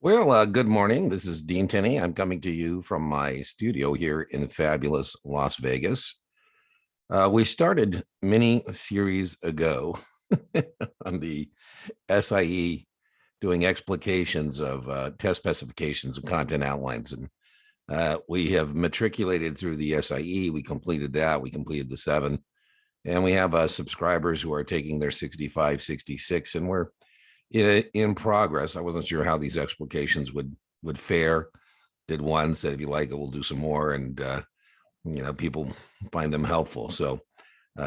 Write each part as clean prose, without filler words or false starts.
Well, good morning. This is Dean Tenney. I'm coming to you from my studio here in fabulous Las Vegas. We started many series ago on the SIE doing explications of test specifications and content outlines. And we have matriculated through the SIE. We completed that. We completed the 7. And we have subscribers who are taking their 65, 66, and we're in progress. I wasn't sure how these explications would fare. Did one, said if you like it, we'll do some more, and people find them helpful. So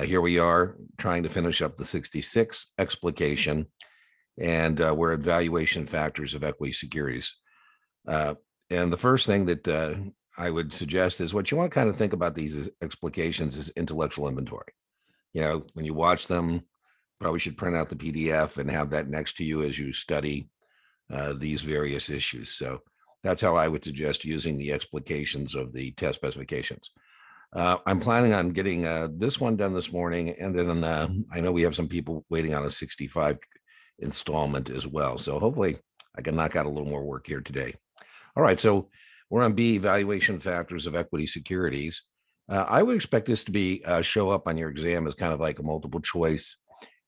here we are trying to finish up the 66 explication, and we're at valuation factors of equity securities. And the first thing that I would suggest is what you want to kind of think about these explications is intellectual inventory. When you watch them, probably should print out the PDF and have that next to you as you study these various issues. So that's how I would suggest using the explications of the test specifications. I'm planning on getting this one done this morning, and then I know we have some people waiting on a 65 installment as well. So hopefully I can knock out a little more work here today. All right, so we're on B, valuation factors of equity securities. I would expect this to be show up on your exam as kind of like a multiple choice.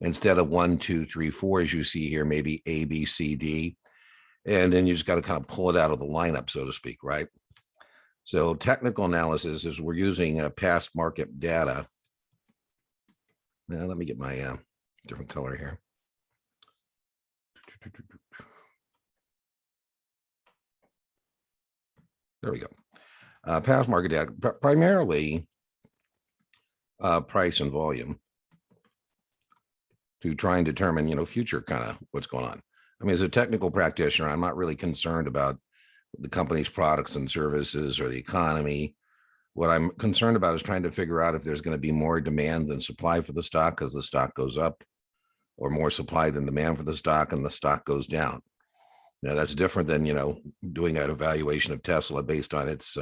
Instead of 1, 2, 3, 4, as you see here, maybe A, B, C, D. And then you just got to kind of pull it out of the lineup, so to speak, right? So technical analysis is we're using past market data. Now, let me get my different color here. There we go. Past market data, primarily price and volume, to try and determine, future kind of what's going on. I mean, as a technical practitioner, I'm not really concerned about the company's products and services or the economy. What I'm concerned about is trying to figure out if there's going to be more demand than supply for the stock because the stock goes up, or more supply than demand for the stock and the stock goes down. Now, that's different than, doing an evaluation of Tesla based on its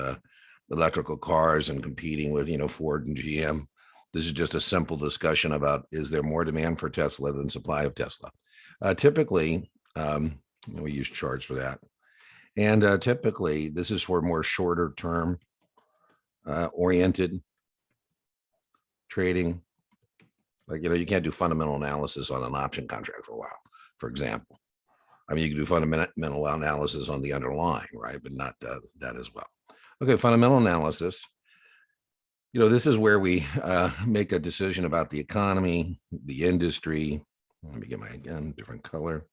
electrical cars and competing with, Ford and GM. This is just a simple discussion about, is there more demand for Tesla than supply of Tesla? Typically, we use charts for that. And typically, this is for more shorter term oriented trading. Like, you can't do fundamental analysis on an option contract for a while, for example. I mean, you can do fundamental analysis on the underlying, right? But not that as well. Okay, fundamental analysis. This is where we make a decision about the economy, the industry. Let me get my, again, different color.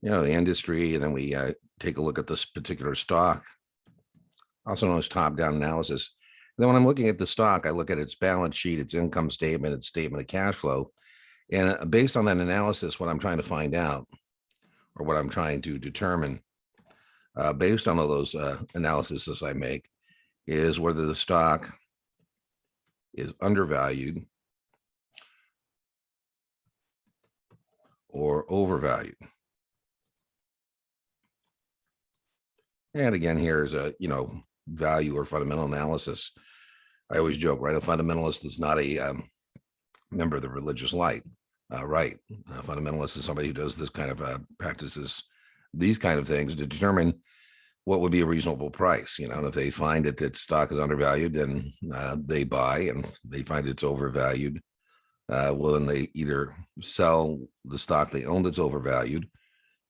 The industry, and then we take a look at this particular stock, also known as top-down analysis. And then when I'm looking at the stock, I look at its balance sheet, its income statement, its statement of cash flow. And based on that analysis, what I'm trying to find out, or what I'm trying to determine, based on all those analyses I make, is whether the stock is undervalued or overvalued. And again, here's a, value or fundamental analysis. I always joke, right? A fundamentalist is not a member of the religious right. A fundamentalist is somebody who does this kind of practices these kind of things to determine what would be a reasonable price. If they find that stock is undervalued, then they buy, and they find it's overvalued. Well, then they either sell the stock they own that's overvalued,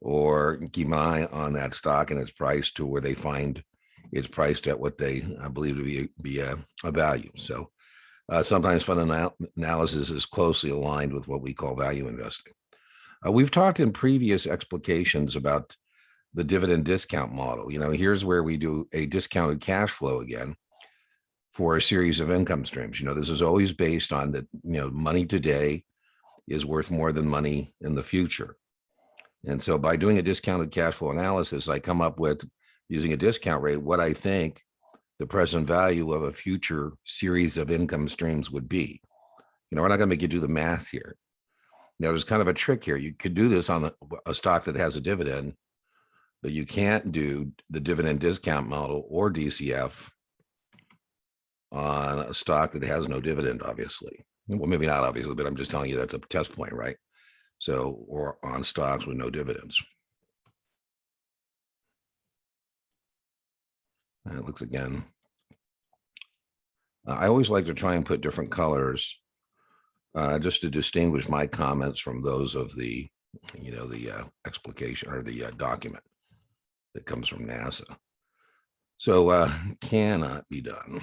or keep an eye on that stock and its price to where they find it's priced at what they believe to be a value. So sometimes fundamental analysis is closely aligned with what we call value investing. We've talked in previous explications about the dividend discount model. Here's where we do a discounted cash flow again for a series of income streams. This is always based on that, money today is worth more than money in the future. And so by doing a discounted cash flow analysis, I come up with, using a discount rate, what I think the present value of a future series of income streams would be. We're not going to make you do the math here. Now, there's kind of a trick here. You could do this on a stock that has a dividend, but you can't do the dividend discount model or DCF on a stock that has no dividend, obviously. Well, maybe not obviously, but I'm just telling you that's a test point, right? So, or on stocks with no dividends. And it looks again. I always like to try and put different colors just to distinguish my comments from those of the, the explication or the document that comes from NASA. So cannot be done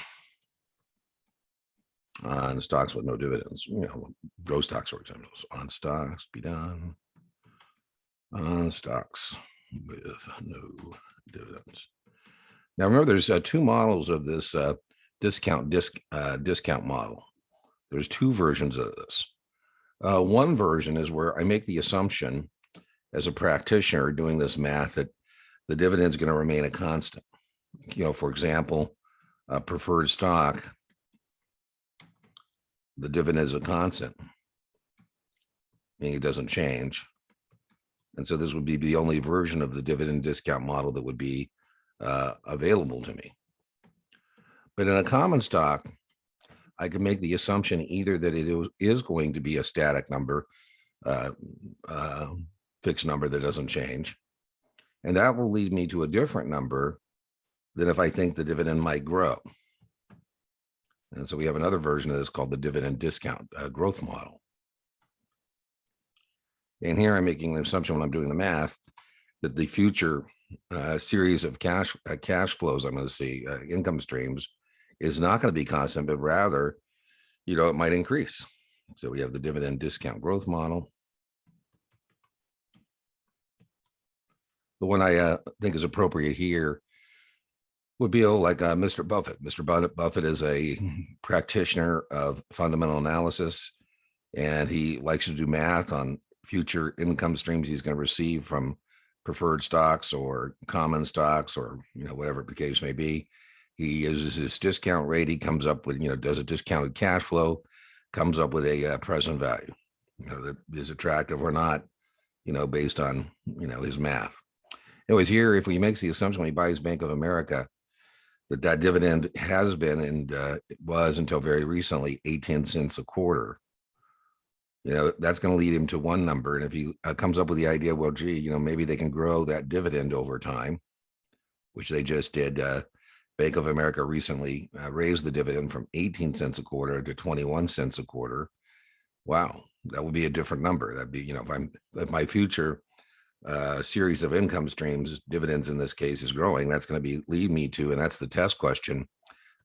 on stocks with no dividends. Growth stocks, for example, on stocks be done on stocks with no dividends. Now remember, there's two models of this discount model. There's two versions of this. One version is where I make the assumption as a practitioner doing this math that the dividend is going to remain a constant. For example, a preferred stock, the dividend is a constant, meaning it doesn't change. And so this would be the only version of the dividend discount model that would be available to me. But in a common stock, I can make the assumption either that it is going to be a static number, fixed number that doesn't change. And that will lead me to a different number than if I think the dividend might grow. And so we have another version of this called the dividend discount growth model. And here I'm making an assumption when I'm doing the math that the future series of cash flows I'm going to see, income streams, is not going to be constant, but rather, it might increase. So we have the dividend discount growth model. The one I think is appropriate here would be like Mr. Buffett. Mr. Buffett is a practitioner of fundamental analysis, and he likes to do math on future income streams he's going to receive from preferred stocks or common stocks or whatever the case may be. He uses his discount rate. He comes up with does a discounted cash flow, comes up with a present value that is attractive or not, based on his math. Anyways, here if he makes the assumption when he buys Bank of America that dividend has been and it was until very recently 18 cents a quarter, that's going to lead him to one number. And if he comes up with the idea, well, gee, maybe they can grow that dividend over time, which they just did. Bank of America recently raised the dividend from 18 cents a quarter to 21 cents a quarter. Wow, that would be a different number. That'd be, if my future series of income streams, dividends in this case, is growing, that's going to lead me to, and that's the test question,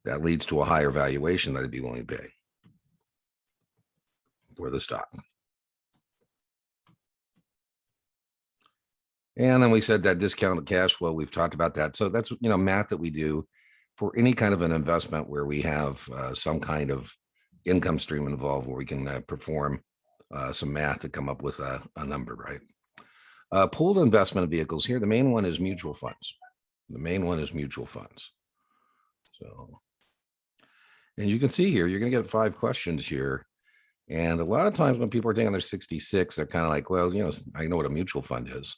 that leads to a higher valuation that I'd be willing to pay for the stock. And then we said that discounted cash flow, we've talked about that. So that's, math that we do for any kind of an investment where we have some kind of income stream involved, where we can perform some math to come up with a number, right? Pooled investment vehicles here, the main one is mutual funds. So, and you can see here, you're going to get 5 questions here. And a lot of times when people are taking their 66, they're kind of like, well, I know what a mutual fund is.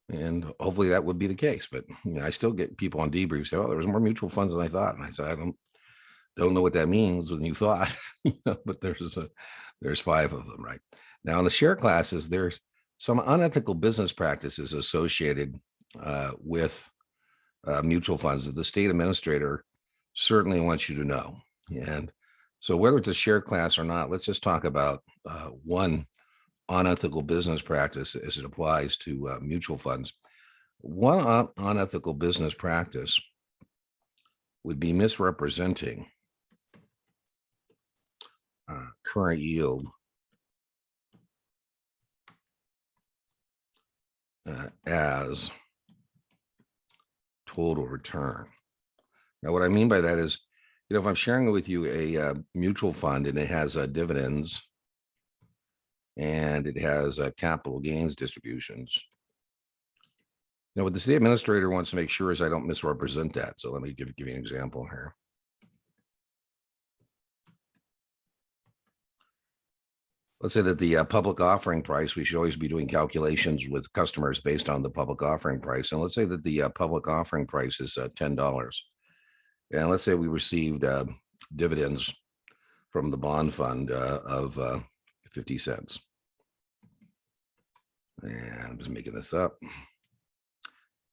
And hopefully that would be the case. But I still get people on debrief say, oh, there was more mutual funds than I thought. And I said, I don't know what that means when you thought, but there's 5 of them, right? Now in the share classes, there's some unethical business practices associated with mutual funds that the state administrator certainly wants you to know. And so whether it's a share class or not, let's just talk about one unethical business practice as it applies to mutual funds. One unethical business practice would be misrepresenting current yield as total return. Now, what I mean by that is, if I'm sharing with you a mutual fund and it has dividends and it has capital gains distributions, what the state administrator wants to make sure is I don't misrepresent that. So let me give you an example here. Let's say that the public offering price, we should always be doing calculations with customers based on the public offering price. And let's say that the public offering price is $10. And let's say we received dividends from the bond fund of 50 cents. And I'm just making this up.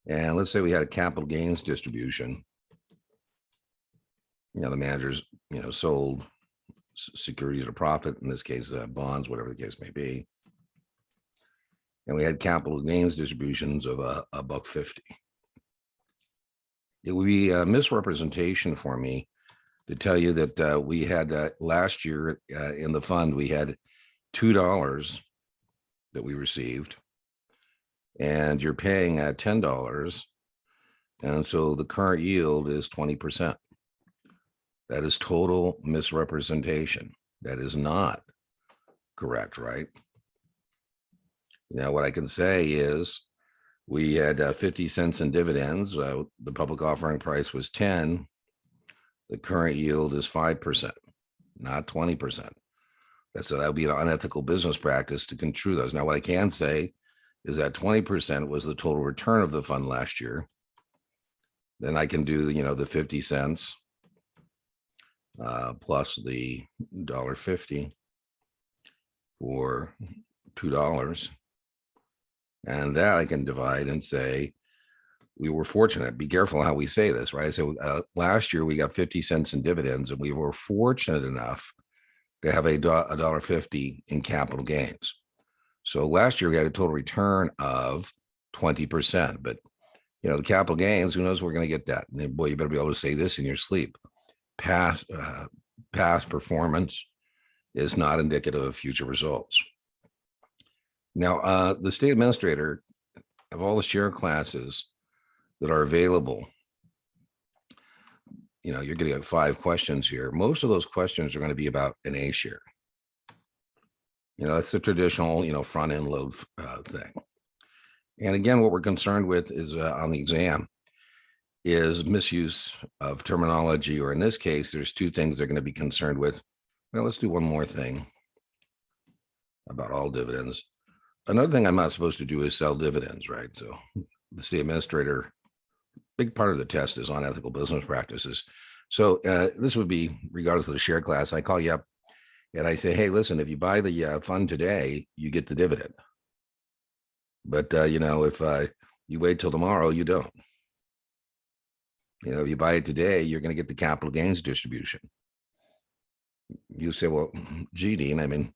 And let's say we had a capital gains distribution. The managers, sold securities at a profit, in this case, bonds, whatever the case may be. And we had capital gains distributions of $1.50. It would be a misrepresentation for me to tell you that we had last year in the fund, we had $2 that we received, and you're paying at $10. And so the current yield is 20%. That is total misrepresentation. That is not correct, right? Now, what I can say is we had 50 cents in dividends. The public offering price was 10. The current yield is 5%, not 20%. So that would be an unethical business practice to construe those. Now, what I can say is that 20% was the total return of the fund last year. Then I can do, the 50 cents plus the $1.50 for $2. And that I can divide and say, we were fortunate. Be careful how we say this, right? So last year we got 50 cents in dividends, and we were fortunate enough to have $1.50 in capital gains. So last year we had a total return of 20%, but the capital gains, who knows, we're going to get that. And then, boy, you better be able to say this in your sleep. Past performance is not indicative of future results. Now, the state administrator of all the share classes that are available, you're going to get 5 questions here. Most of those questions are going to be about an A share. That's the traditional, front end load thing. And again, what we're concerned with is on the exam is misuse of terminology, or in this case, there's 2 things they're going to be concerned with. Well, let's do one more thing about all dividends. Another thing I'm not supposed to do is sell dividends, right? So the state administrator, big part of the test is unethical business practices. So this would be, regardless of the share class, I call you up and I say, hey, listen, if you buy the fund today, you get the dividend. But, if you wait till tomorrow, you don't. If you buy it today, you're going to get the capital gains distribution. You say, well, gee, Dean,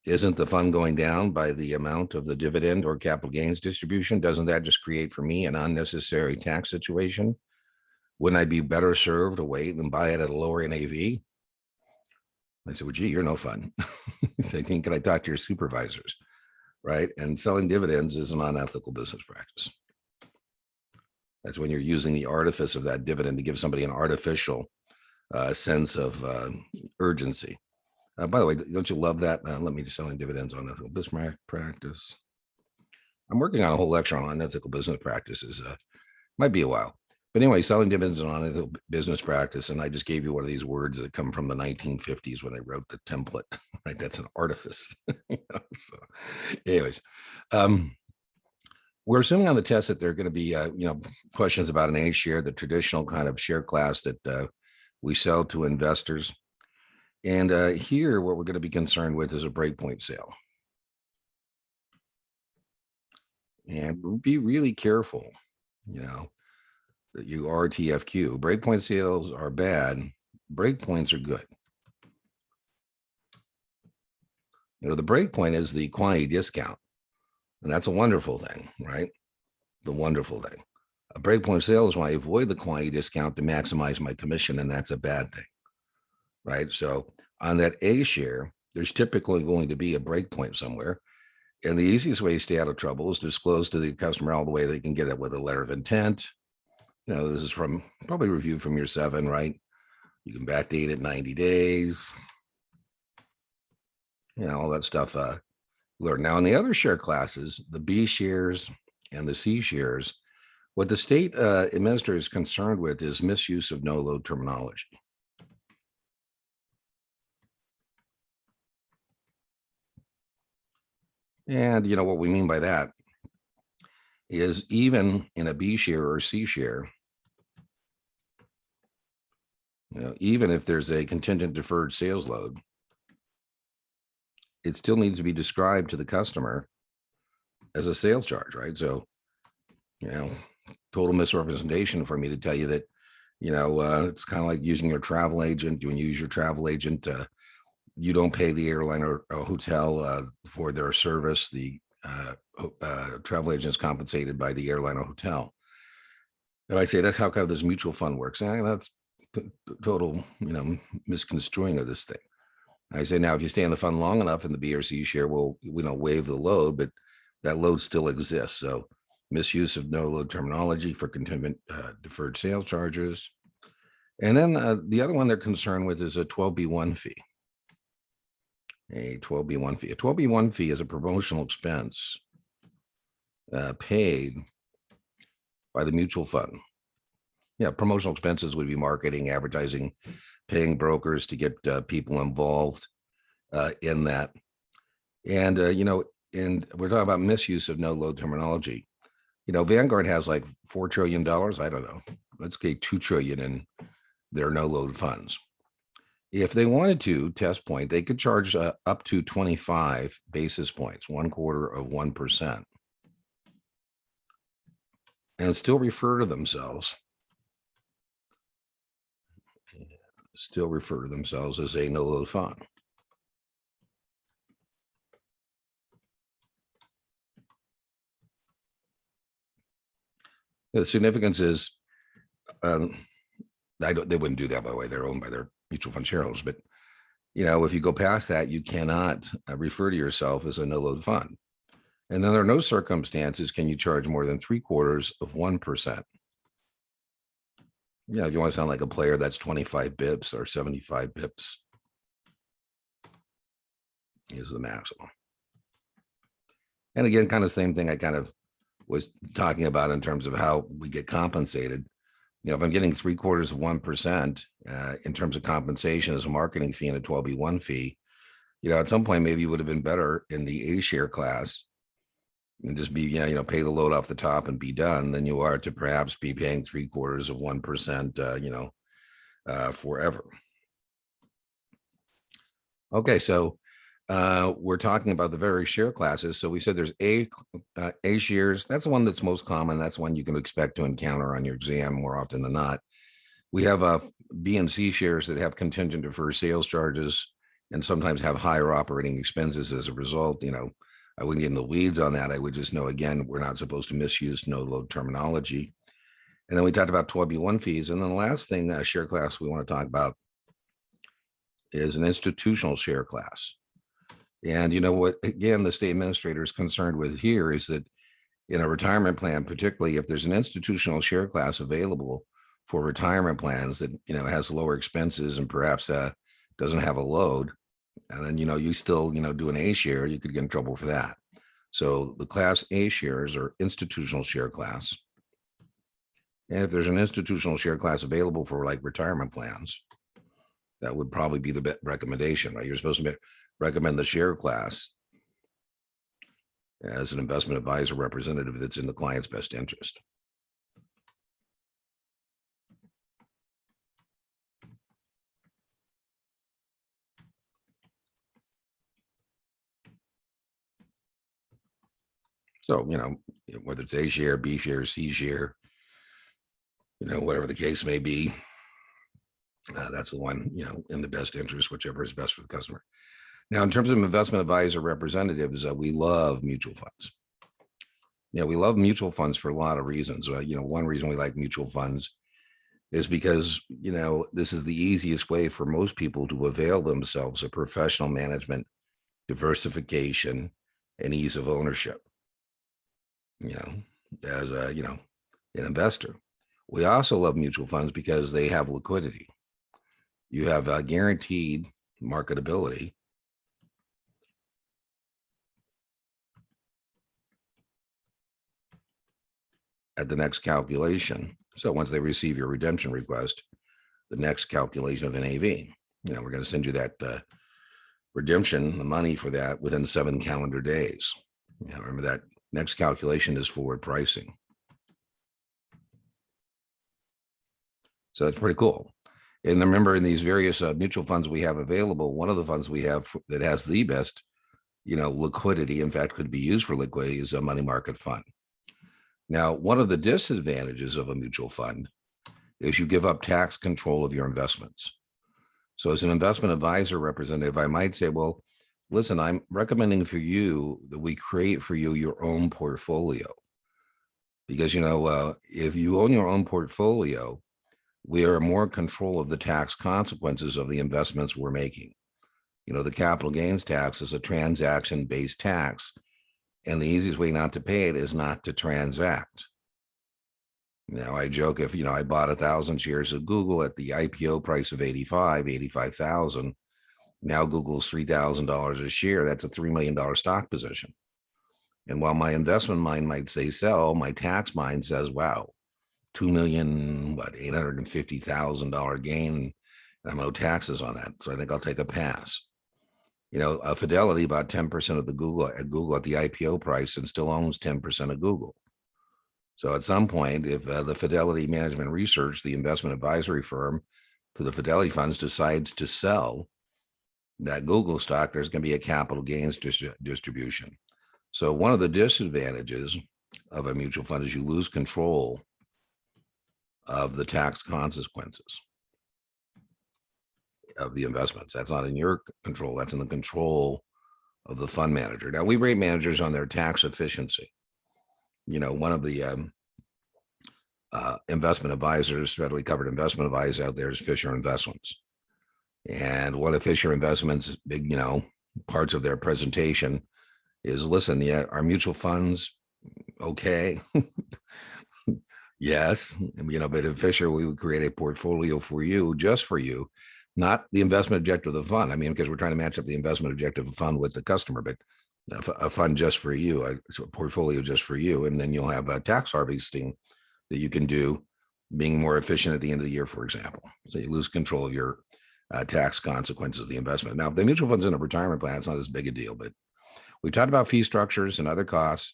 isn't the fund going down by the amount of the dividend or capital gains distribution? Doesn't that just create for me an unnecessary tax situation? Wouldn't I be better served to wait and buy it at a lower NAV? I said, well, gee, you're no fun. He said, can I talk to your supervisors? Right? And selling dividends is an unethical business practice. That's when you're using the artifice of that dividend to give somebody an artificial sense of urgency. By the way, don't you love that? Let me just selling dividends on unethical business practice. I'm working on a whole lecture on unethical business practices. Might be a while. But anyway, selling dividends on unethical business practice. And I just gave you one of these words that come from the 1950s when they wrote the template, right? That's an artifice. So anyways, we're assuming on the test that there are going to be, questions about an A share, the traditional kind of share class that we sell to investors. And here, what we're going to be concerned with is a breakpoint sale. And be really careful, that you RTFQ. Breakpoint sales are bad. Breakpoints are good. The breakpoint is the quantity discount. And that's a wonderful thing, right? The wonderful thing. A breakpoint sale is when I avoid the quantity discount to maximize my commission, and that's a bad thing, right? So on that A share, there's typically going to be a breakpoint somewhere. And the easiest way to stay out of trouble is to disclose to the customer all the way they can get it with a letter of intent. This is from probably reviewed from year 7, right? You can backdate it 90 days. All that stuff. Now, in the other share classes, the B shares and the C shares, what the state administrator is concerned with is misuse of no-load terminology. And what we mean by that is even in a B share or C share, Even if there's a contingent deferred sales load, it still needs to be described to the customer as a sales charge, right? So, total misrepresentation for me to tell you that, it's kind of like using your travel agent. When you use your travel agent, you don't pay the airline or hotel for their service. The travel agent is compensated by the airline or hotel. And I say that's how kind of this mutual fund works. And that's total, misconstruing of this thing. I say now, if you stay in the fund long enough, and the B or C share will, waive the load, but that load still exists. So misuse of no load terminology for contingent deferred sales charges. And then the other one they're concerned with is a 12B1 fee. A 12B1 fee. A 12B1 fee is a promotional expense paid by the mutual fund. Yeah, promotional expenses would be marketing, advertising, paying brokers to get people involved in that. And, and we're talking about misuse of no load terminology. Vanguard has like $4 trillion. I don't know. Let's get 2 trillion in their no load funds. If they wanted to, test point, they could charge up to 25 basis points, 0.25%, and still refer to themselves. As a no load fund. The significance is, they wouldn't do that, by the way. They're owned by their mutual fund shareholders. But, if you go past that, you cannot refer to yourself as a no load fund. And then there are no circumstances can you charge more than 0.75%. If you want to sound like a player, that's 25 bips or 75 bips is the maximum. And again, kind of same thing I kind of was talking about in terms of how we get compensated. If I'm getting 0.75% in terms of compensation as a marketing fee and a 12B1 fee, at some point maybe it would have been better in the A share class and just be, pay the load off the top and be done than you are to perhaps be paying 0.75%, forever. Okay, so we're talking about the various share classes. So we said there's A shares. That's the one that's most common. That's one you can expect to encounter on your exam more often than not. We have B and C shares that have contingent deferred sales charges and sometimes have higher operating expenses as a result. I wouldn't get in the weeds on that. I would just know, again, we're not supposed to misuse no load terminology. And then we talked about 12B1 fees. And then the last thing, share class we want to talk about is an institutional share class. And what, again, the state administrator is concerned with here is that in a retirement plan, particularly if there's an institutional share class available for retirement plans that, has lower expenses and perhaps doesn't have a load, and then, you still, do an A share, you could get in trouble for that. So the class A shares are institutional share class. And if there's an institutional share class available for like retirement plans, that would probably be the best recommendation, right? You're supposed to recommend the share class as an investment advisor representative that's in the client's best interest. So, whether it's A share, B share, C share, whatever the case may be, that's the one, in the best interest, whichever is best for the customer. Now, in terms of investment advisor representatives, we love mutual funds. We love mutual funds for a lot of reasons. One reason we like mutual funds is because, this is the easiest way for most people to avail themselves of professional management, diversification, and ease of ownership. As a, an investor. We also love mutual funds because they have liquidity. You have guaranteed marketability. At the next calculation. So once they receive your redemption request, the next calculation of NAV, we're going to send you that redemption, the money for that within 7 calendar days. Remember that next calculation is forward pricing. So that's pretty cool. And remember, in these various mutual funds we have available, one of the funds we have that has the best, liquidity, in fact, could be used for liquidity, is a money market fund. Now, one of the disadvantages of a mutual fund is you give up tax control of your investments. So as an investment advisor representative, I might say, well, listen, I'm recommending for you that we create for you your own portfolio. Because, if you own your own portfolio, we are more in control of the tax consequences of the investments we're making. The capital gains tax is a transaction-based tax, and the easiest way not to pay it is not to transact. I joke, if, I bought 1,000 shares of Google at the IPO price of 85,000, now Google's $3,000 a share, that's a $3 million stock position. And while my investment mind might say sell, my tax mind says, wow, $2,850,000 gain. And I'm no taxes on that. So I think I'll take a pass. Fidelity bought 10% of Google at the IPO price and still owns 10% of Google. So at some point, if the Fidelity Management Research, the investment advisory firm to the Fidelity funds, decides to sell that Google stock, there's going to be a capital gains distribution. So one of the disadvantages of a mutual fund is you lose control of the tax consequences of the investments. That's not in your control. That's in the control of the fund manager. Now, we rate managers on their tax efficiency. One of the investment advisors, federally covered investment advisors out there, is Fisher Investments. And one of Fisher Investments' big, parts of their presentation is, listen, our mutual funds, okay. Yes, but at Fisher, we would create a portfolio for you, just for you, not the investment objective of the fund. Because we're trying to match up the investment objective of the fund with the customer, but a fund just for you, a portfolio just for you. And then you'll have a tax harvesting that you can do, being more efficient at the end of the year, for example. So you lose control of your tax consequences of the investment. Now, if the mutual fund's in a retirement plan, it's not as big a deal, but we talked about fee structures and other costs.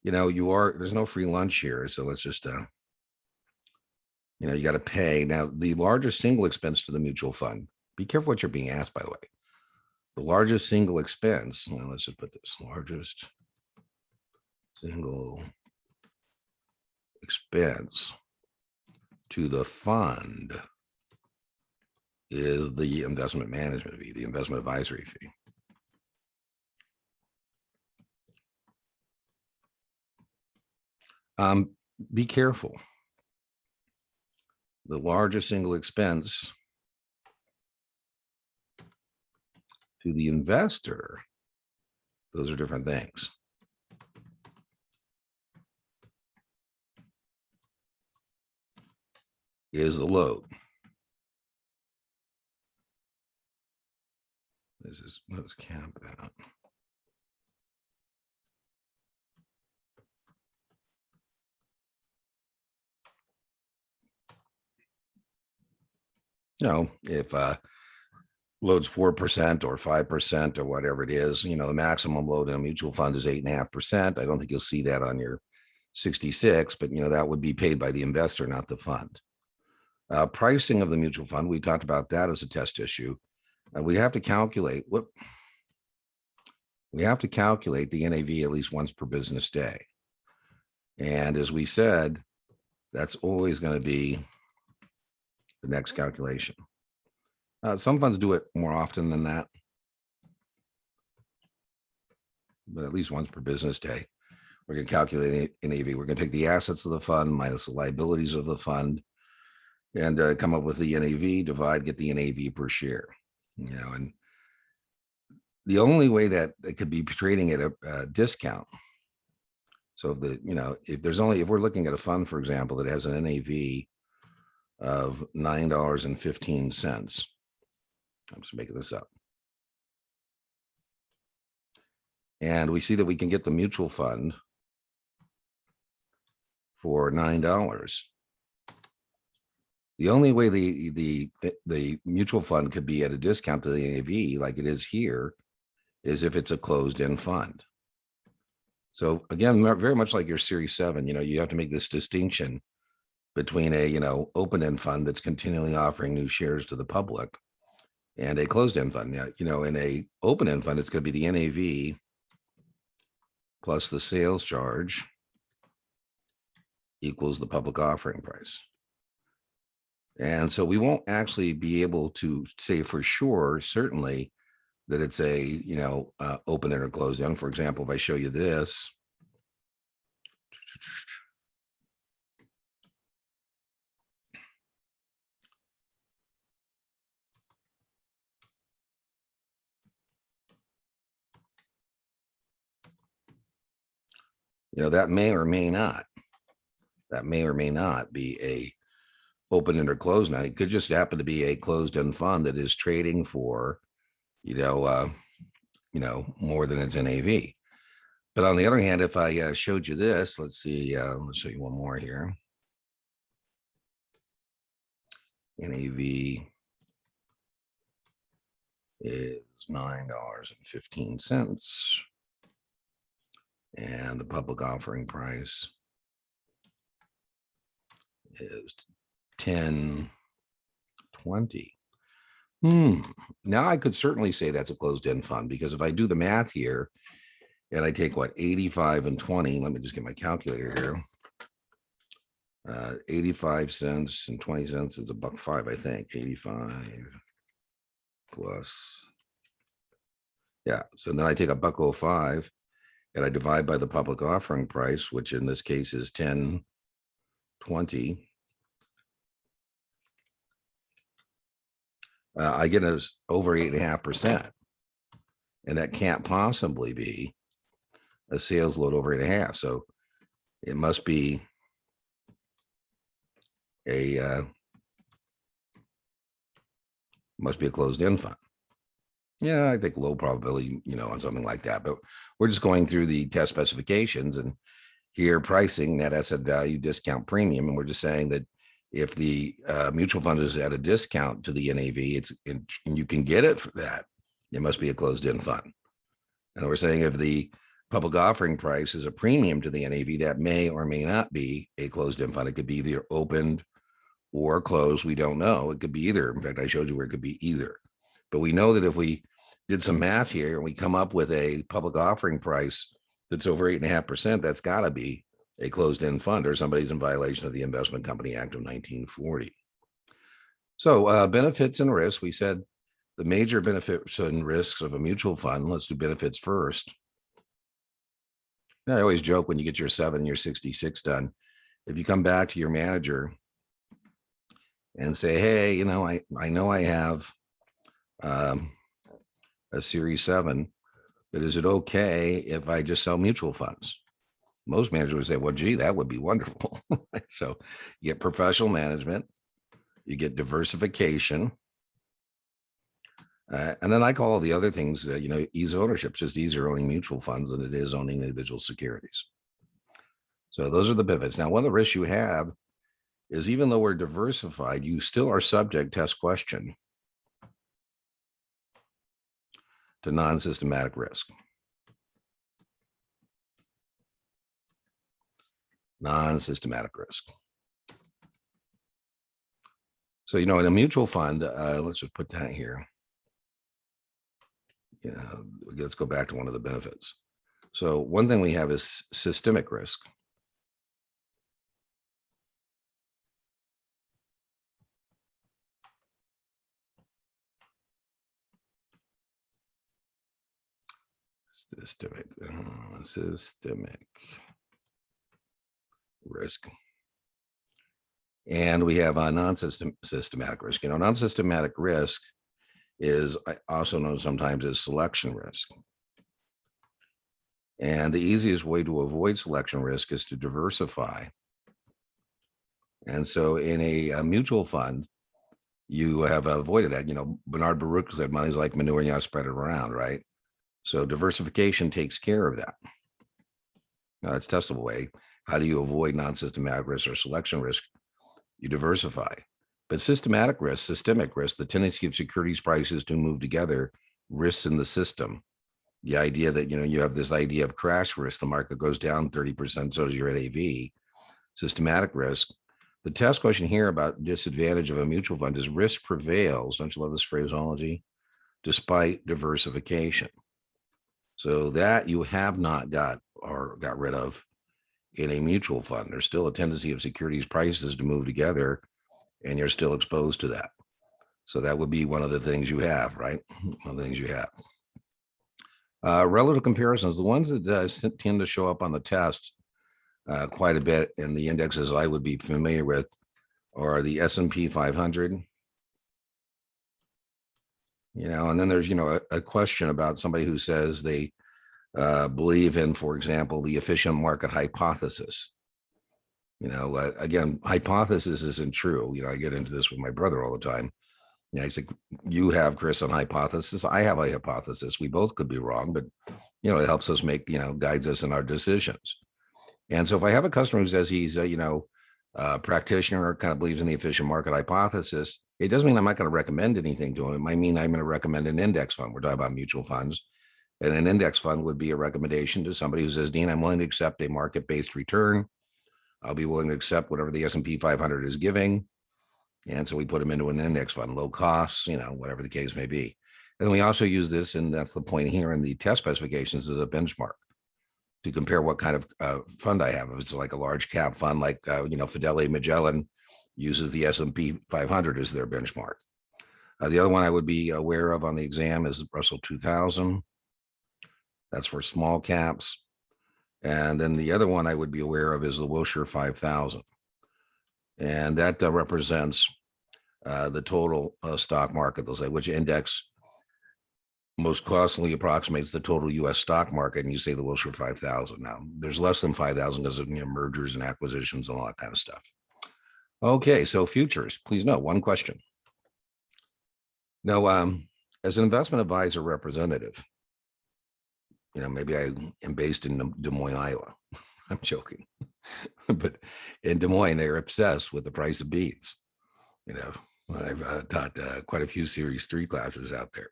There's no free lunch here. So let's just, you got to pay. Now, the largest single expense to the mutual fund, be careful what you're being asked, by the way. The largest single expense, let's just put this, largest single expense to the fund is the investment management fee, the investment advisory fee. Be careful. The largest single expense to the investor, those are different things. Is the load. Let's cap that. If load's 4% or 5% or whatever it is, the maximum load in a mutual fund is 8.5%. I don't think you'll see that on your 66, but that would be paid by the investor, not the fund. Pricing of the mutual fund, we talked about that as a test issue. We have to calculate the NAV at least once per business day. And as we said, that's always going to be the next calculation. Some funds do it more often than that, but at least once per business day, we're going to calculate NAV. We're going to take the assets of the fund minus the liabilities of the fund and come up with the NAV, get the NAV per share. And the only way that they could be trading at a discount. So if we're looking at a fund, for example, that has an NAV of $9.15. I'm just making this up. And we see that we can get the mutual fund for $9. The only way the mutual fund could be at a discount to the NAV, like it is here, is if it's a closed-end fund. So again, very much like your Series 7, you have to make this distinction between a, open-end fund that's continually offering new shares to the public and a closed-end fund. Now, in a open-end fund, it's going to be the NAV plus the sales charge equals the public offering price. And so we won't actually be able to say for sure, certainly, that it's a, open-end or closed-end. For example, if I show you this, that may or may not be a open-end or closed-end. It could just happen to be a closed-end fund that is trading for, more than its NAV. But on the other hand, if I showed you this, let's see, let's show you one more here. NAV is $9.15. And the public offering price is 10.20. Now I could certainly say that's a closed-end fund, because if I do the math here and I take 85 and 20, let me just get my calculator here. 85 cents and 20 cents is $1.05, I think. 85 plus, yeah. So then I take $1.05 and I divide by the public offering price, which in this case is 10.20. I get over 8.5%, and that can't possibly be a sales load over 8.5. So it must be a closed-end fund. Yeah, I think low probability, on something like that. But we're just going through the test specifications, and here pricing, net asset value, discount, premium, and we're just saying that if the mutual fund is at a discount to the NAV, and you can get it for that, it must be a closed-end fund. And we're saying if the public offering price is a premium to the NAV, that may or may not be a closed-end fund. It could be either opened or closed. We don't know. It could be either. In fact, I showed you where it could be either. But we know that if we did some math here and we come up with a public offering price that's over 8.5%, that's got to be a closed-end fund, or somebody's in violation of the Investment Company Act of 1940. So benefits and risks, we said the major benefits and risks of a mutual fund. Let's do benefits first. Now, I always joke when you get your 7 and your 66 done, if you come back to your manager and say, hey, I know I have a Series 7, but is it okay if I just sell mutual funds? Most managers would say, well, gee, that would be wonderful. So you get professional management, you get diversification, and then I call all the other things, ease of ownership. It's just easier owning mutual funds than it is owning individual securities. So those are the benefits. Now, one of the risks you have is, even though we're diversified, you still are subject, test question, to non-systematic risk. Non-systematic risk. So, in a mutual fund, let's just put that here. Let's go back to one of the benefits. So one thing we have is systemic risk. Systemic risk. And we have a non-systematic risk. Non-systematic risk is also known sometimes as selection risk. And the easiest way to avoid selection risk is to diversify. And so in a mutual fund, you have avoided that. Bernard Baruch said money's like manure, and you have to spread it around, right? So diversification takes care of that. Now, it's a testable way. How do you avoid non-systematic risk or selection risk? You diversify. But systemic risk, the tendency of securities prices to move together, risks in the system. The idea that, you have this idea of crash risk, the market goes down 30%, so does your NAV. Systematic risk, The test question here about disadvantage of a mutual fund is risk prevails. Don't you love this phraseology? Despite diversification. So that you have not got or got rid of in a mutual fund. There's still a tendency of securities prices to move together, and you're still exposed to that. So that would be one of the things you have, right? One of the things you have. Relative comparisons, the ones that tend to show up on the test quite a bit in the indexes I would be familiar with are the S&P 500. And then there's, a question about somebody who says they believe in, for example, the efficient market hypothesis. Again, hypothesis isn't true. I get into this with my brother all the time. I said, you have, Chris, an hypothesis. I have a hypothesis. We both could be wrong, but, it helps us make, guides us in our decisions. And so if I have a customer who says he's a practitioner, kind of believes in the efficient market hypothesis, it doesn't mean I'm not going to recommend anything to him. It might mean I'm going to recommend an index fund. We're talking about mutual funds. And an index fund would be a recommendation to somebody who says, Dean, I'm willing to accept a market-based return. I'll be willing to accept whatever the S&P 500 is giving. And so we put them into an index fund, low costs, whatever the case may be. And then we also use this, and that's the point here in the test specifications, as a benchmark to compare what kind of fund I have. If it's like a large cap fund, like, Fidelity Magellan uses the S&P 500 as their benchmark. The other one I would be aware of on the exam is Russell 2000. That's for small caps. And then the other one I would be aware of is the Wilshire 5000. And that represents the total stock market, they'll say, which index most costly approximates the total U.S. stock market. And you say the Wilshire 5000. Now, there's less than 5,000 because of mergers and acquisitions and all that kind of stuff. Okay, so futures, please note, one question. Now, as an investment advisor representative, maybe I am based in Des Moines, Iowa. I'm joking. But in Des Moines, they're obsessed with the price of beans. I've taught quite a few Series 3 classes out there.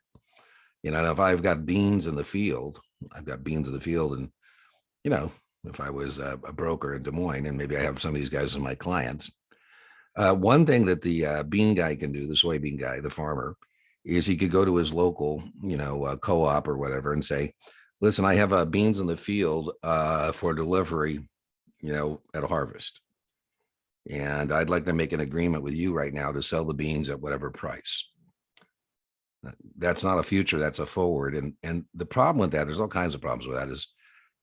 And if I've got beans in the field, I've got beans in the field. And, if I was a broker in Des Moines, and maybe I have some of these guys as my clients, one thing that the bean guy can do, the soybean guy, the farmer, is he could go to his local, co-op or whatever and say, listen, I have beans in the field for delivery, at a harvest. And I'd like to make an agreement with you right now to sell the beans at whatever price. That's not a future, that's a forward. And the problem with that, there's all kinds of problems with that is,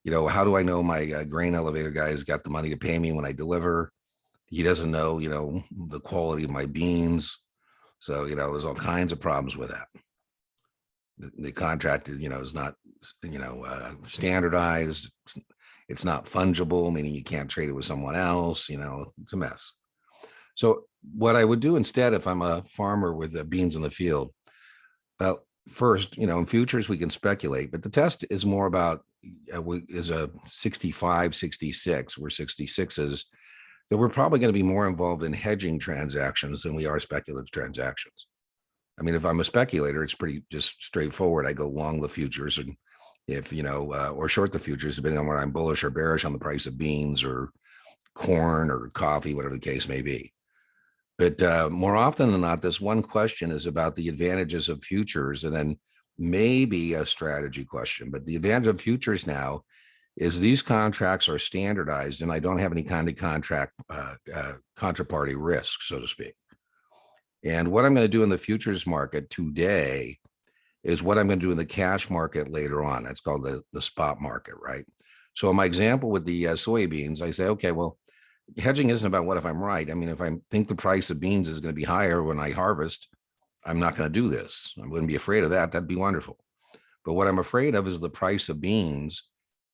how do I know my grain elevator guy's got the money to pay me when I deliver? He doesn't know, the quality of my beans. So, there's all kinds of problems with that. The contract, is not, standardized. It's not fungible, meaning you can't trade it with someone else. It's a mess. So what I would do instead, if I'm a farmer with beans in the field, first, in futures, we can speculate, but the test is more about, is a 65, 66, where 66 is that we're probably going to be more involved in hedging transactions than we are speculative transactions. I mean, if I'm a speculator, it's pretty just straightforward. I go long the futures, and if, or short the futures, depending on whether I'm bullish or bearish on the price of beans or corn or coffee, whatever the case may be. But more often than not, this one question is about the advantages of futures, and then maybe a strategy question. But the advantage of futures now is these contracts are standardized, and I don't have any kind of contract contraparty risk, so to speak. And what I'm going to do in the futures market today is what I'm going to do in the cash market later on. That's called the spot market, right? So in my example with the soybeans, I say, okay, well, hedging isn't about what if I'm right. I mean, if I think the price of beans is going to be higher when I harvest, I'm not going to do this. I wouldn't be afraid of that. That'd be wonderful. But what I'm afraid of is the price of beans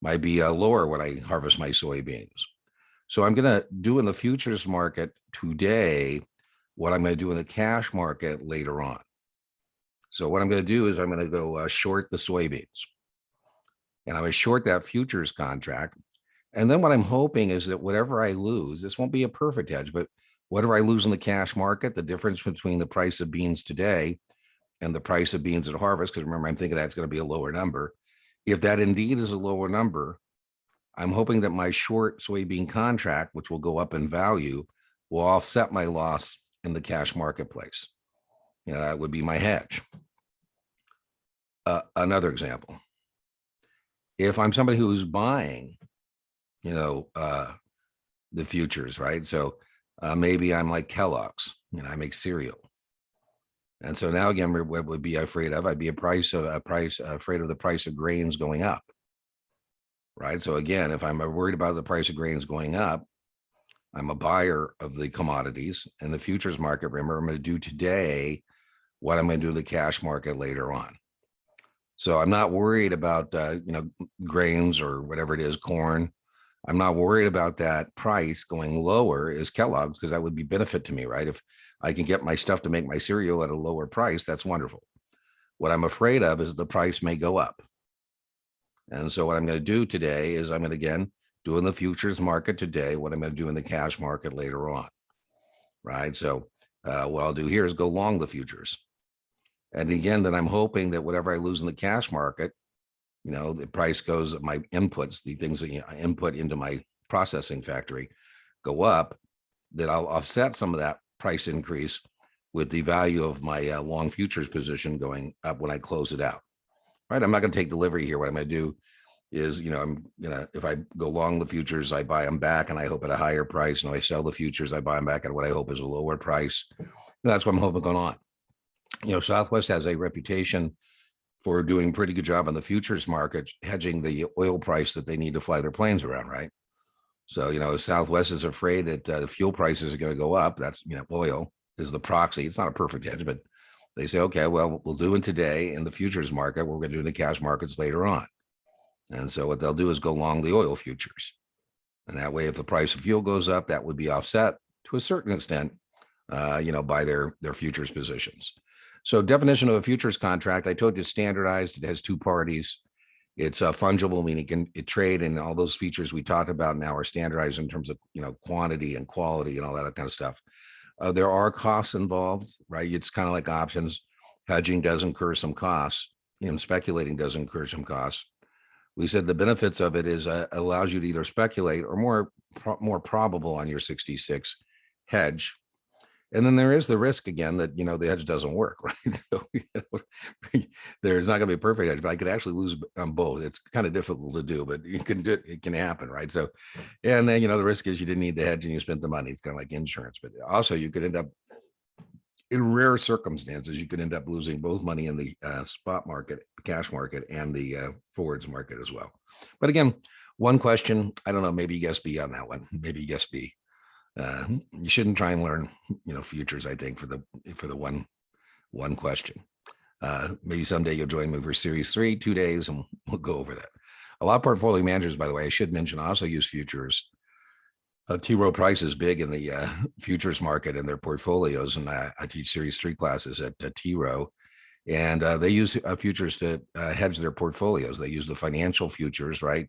might be lower when I harvest my soybeans. So I'm going to do in the futures market today what I'm going to do in the cash market later on. So what I'm going to do is I'm going to go short the soybeans. And I'm going to short that futures contract. And then what I'm hoping is that whatever I lose, this won't be a perfect hedge, but whatever I lose in the cash market, the difference between the price of beans today and the price of beans at harvest, because remember, I'm thinking that's going to be a lower number. If that indeed is a lower number, I'm hoping that my short soybean contract, which will go up in value, will offset my loss in the cash marketplace. That would be my hedge. Another example, if I'm somebody who's buying, the futures, right? So maybe I'm like Kellogg's, I make cereal. And so now again, what would be afraid of? I'd be afraid of the price of grains going up, right? So again, if I'm worried about the price of grains going up, I'm a buyer of the commodities and the futures market. Remember, I'm going to do today what I'm going to do in the cash market later on. So I'm not worried about, grains or whatever it is, corn. I'm not worried about that price going lower as Kellogg's, because that would be benefit to me, right? If I can get my stuff to make my cereal at a lower price, that's wonderful. What I'm afraid of is the price may go up. And so what I'm going to do today is I'm going to, again, do in the futures market today what I'm going to do in the cash market later on, right? So what I'll do here is go long the futures. And again, then I'm hoping that whatever I lose in the cash market, the price goes, my inputs, the things that I input into my processing factory go up, that I'll offset some of that price increase with the value of my long futures position going up when I close it out, right? I'm not going to take delivery here. What I'm going to do is, if I go long the futures, I buy them back and I hope at a higher price. And if I sell the futures, I buy them back at what I hope is a lower price. That's what I'm hoping going on. Southwest has a reputation for doing a pretty good job on the futures market, hedging the oil price that they need to fly their planes around, right? So, Southwest is afraid that the fuel prices are going to go up. That's, oil is the proxy. It's not a perfect hedge, but they say, okay, well, we'll do it today in the futures market. We're going to do in the cash markets later on. And so what they'll do is go long the oil futures. And that way, if the price of fuel goes up, that would be offset to a certain extent, by their futures positions. So definition of a futures contract, I told you standardized. It has two parties. It's fungible, meaning it trade, and all those features we talked about now are standardized in terms of, quantity and quality and all that kind of stuff. There are costs involved, right? It's kind of like options. Hedging does incur some costs. Speculating does incur some costs. We said the benefits of it is allows you to either speculate or more probable on your 66 hedge. And then there is the risk again that, the hedge doesn't work, right? So, there's not going to be a perfect hedge, but I could actually lose on both. It's kind of difficult to do, but you can do it. It can happen, right? So, and then, the risk is you didn't need the hedge and you spent the money. It's kind of like insurance, but also you could end up, in rare circumstances, you could end up losing both money in the spot market, cash market, and the forwards market as well. But again, one question, I don't know, maybe guess B on that one. Maybe guess B. You shouldn't try and learn, futures, I think, for the one question. Maybe someday you'll join me for series 3, 2 days, and we'll go over that. A lot of portfolio managers, by the way, I should mention, also use futures. T. Rowe Price is big in the futures market in their portfolios, and I teach series 3 classes at T. Rowe, and they use futures to hedge their portfolios. They use the financial futures, right?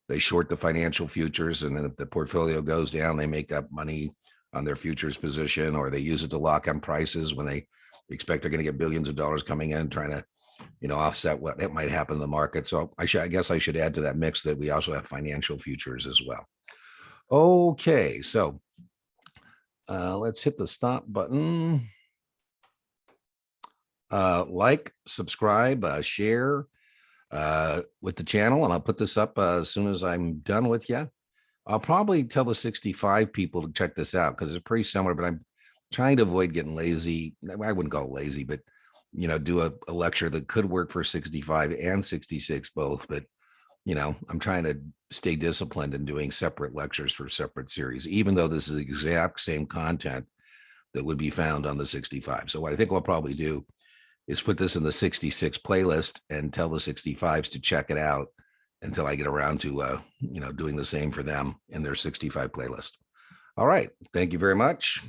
They short the financial futures, and then if the portfolio goes down, they make up money on their futures position, or they use it to lock on prices when they expect they're going to get billions of dollars coming in, trying to, offset what it might happen in the market. So I guess I should add to that mix that we also have financial futures as well. Okay, so let's hit the stop button. Like, subscribe, share with the channel, and I'll put this up as soon as I'm done with you. I'll probably tell the 65 people to check this out because it's pretty similar, but I'm trying to avoid getting lazy. I wouldn't go lazy, but do a lecture that could work for 65 and 66 both. But I'm trying to stay disciplined in doing separate lectures for separate series, even though this is the exact same content that would be found on the 65. So what I think we'll probably do is put this in the 66 playlist and tell the 65s to check it out until I get around to, doing the same for them in their 65 playlist. All right. Thank you very much.